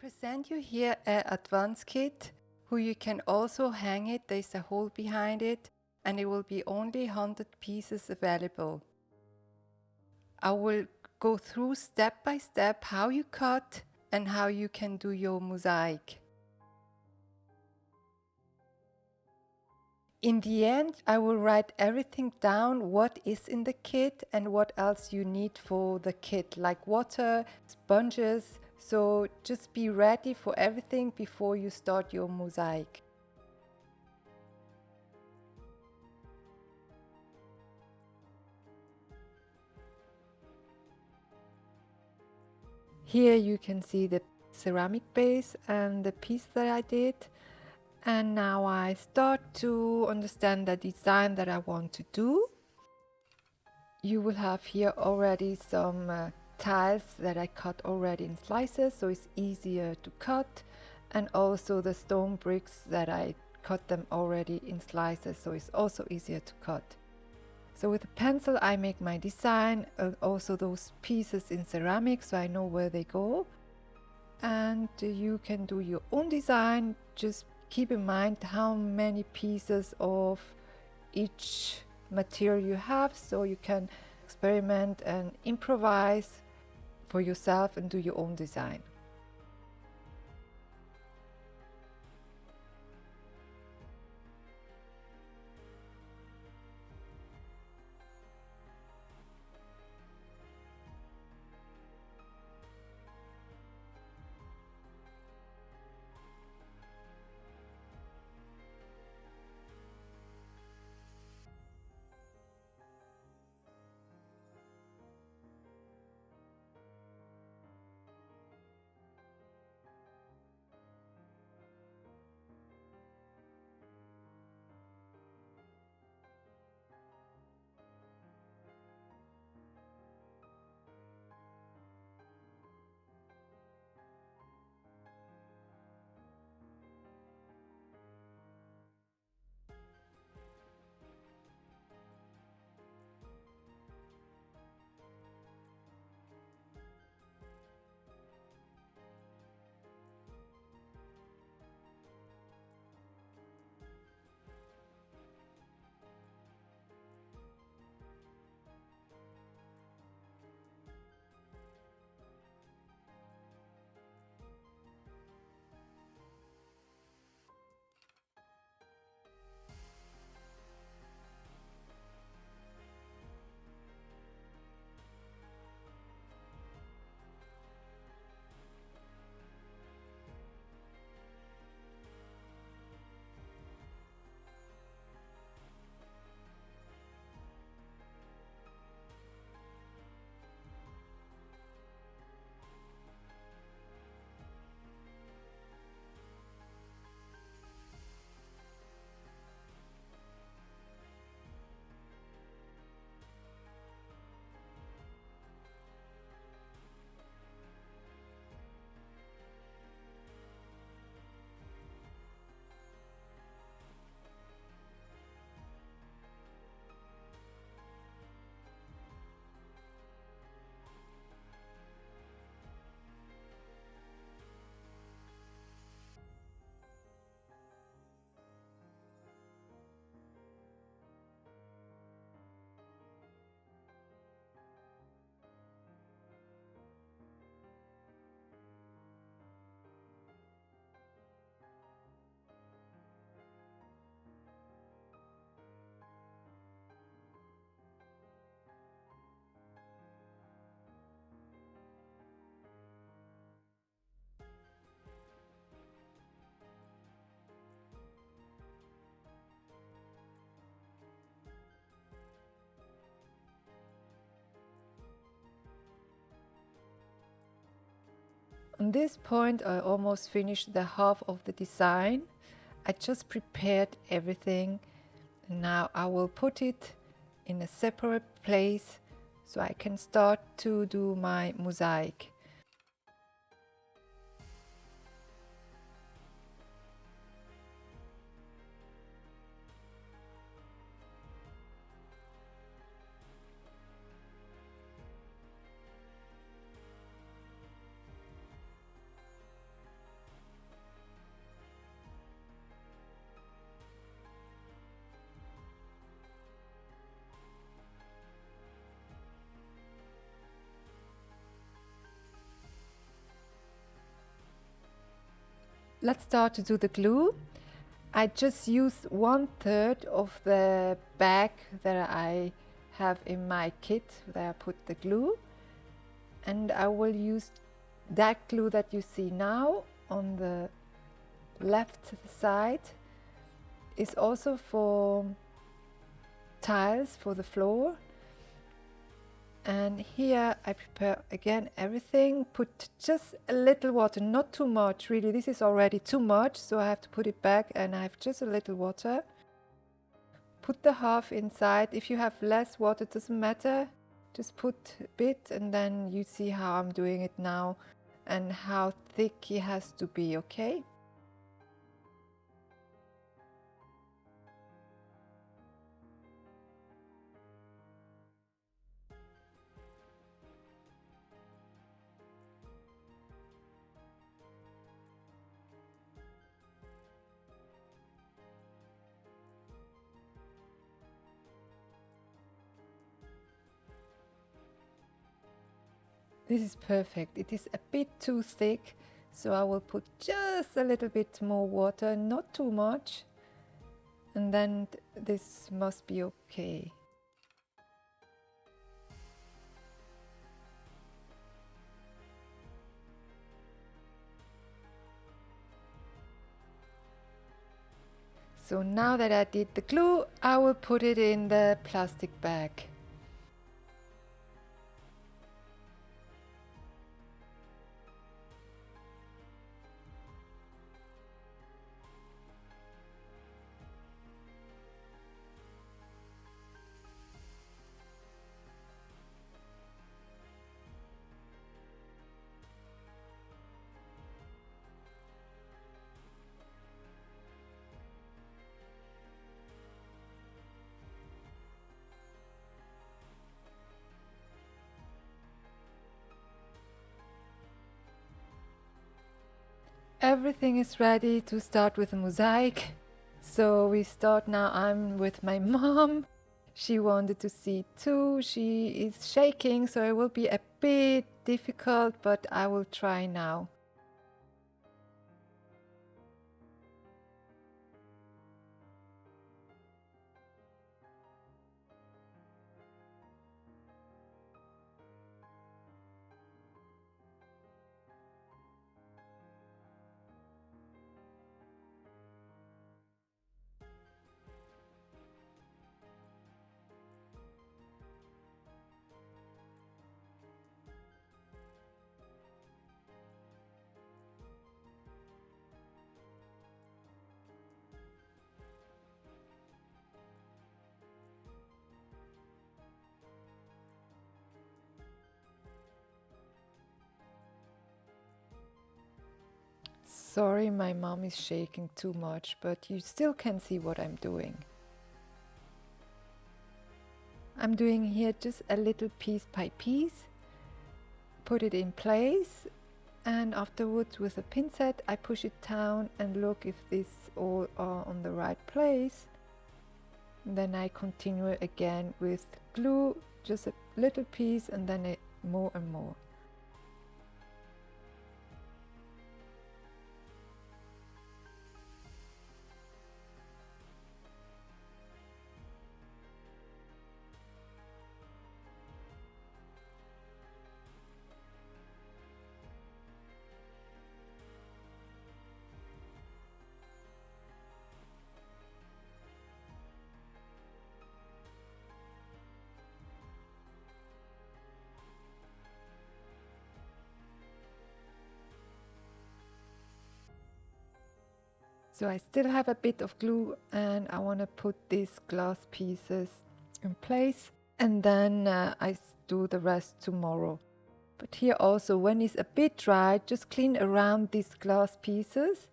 present you here an advanced kit, who you can also hang it. There's a hole behind it, and it will be only 100 pieces available. I will go through step by step how you cut and how you can do your mosaic. In the end, I will write everything down, what is in the kit and what else you need for the kit, like water, sponges. So just be ready for everything before you start your mosaic. Here you can see the ceramic base and the piece that I did. And now I start to understand the design that I want to do. You will have here already some tiles that I cut already in slices, so it's easier to cut, and also the stone bricks that I cut them already in slices, so it's also easier to cut. So with a pencil I make my design, also those pieces in ceramic, so I know where they go. And you can do your own design. Just keep in mind how many pieces of each material you have, so you can experiment and improvise for yourself and do your own design. On this point, I almost finished the half of the design. I just prepared everything, and now I will put it in a separate place so I can start to do my mosaic. Let's start to do the glue. I just used 1/3 of the bag that I have in my kit where I put the glue, and I will use that glue that you see now on the left side. Is also for tiles for the floor. And here I prepare again everything, put just a little water, not too much, really, this is already too much, so I have to put it back, and I have just a little water. Put the half inside. If you have less water, it doesn't matter, just put a bit, and then you see how I'm doing it now and how thick it has to be, okay? This is perfect. It is a bit too thick, so I will put just a little bit more water, not too much, and then this must be okay. So now that I did the glue, I will put it in the plastic bag. Everything is ready to start with the mosaic. So we start now. I'm with my mom. She wanted to see too. She is shaking, so it will be a bit difficult, but I will try now. Sorry, my mom is shaking too much, but you still can see what I'm doing. I'm doing here just a little piece by piece, put it in place, and afterwards with a pincet I push it down and look if these all are on the right place. Then I continue again with glue, just a little piece, and then more and more. So I still have a bit of glue, and I want to put these glass pieces in place, and then I do the rest tomorrow. But here also, when it's a bit dry, just clean around these glass pieces.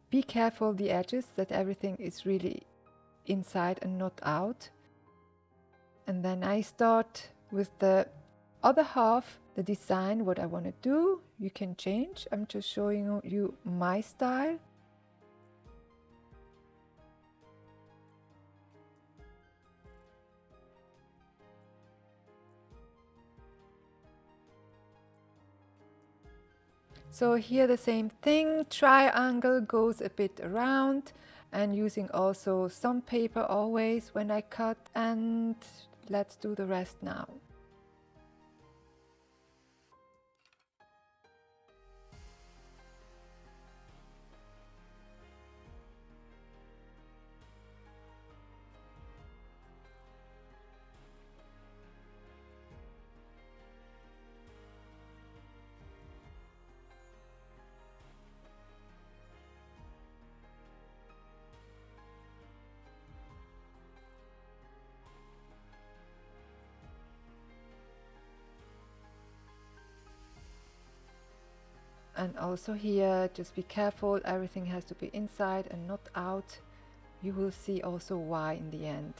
Be careful the edges, that everything is really inside and not out. And then I start with the other half, the design, what I want to do. You can change. I'm just showing you my style. So here the same thing, triangle goes a bit around, and using also some paper always when I cut, and let's do the rest now. And also here, just be careful, everything has to be inside and not out. You will see also why in the end.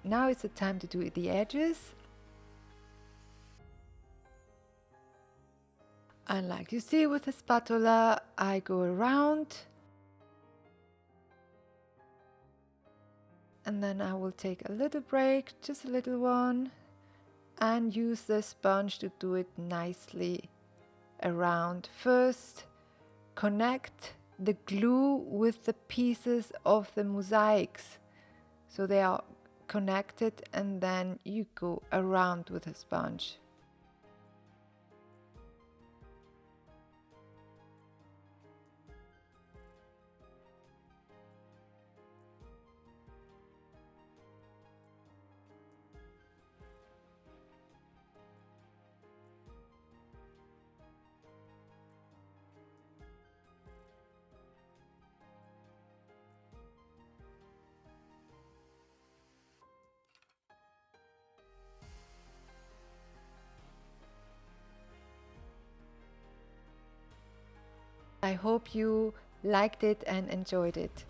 Now it's the time to do the edges. And like you see with the spatula, I go around. And then I will take a little break, just a little one, and use the sponge to do it nicely around. First, connect the glue with the pieces of the mosaics, so they are connected, and then you go around with a sponge. I hope you liked it and enjoyed it.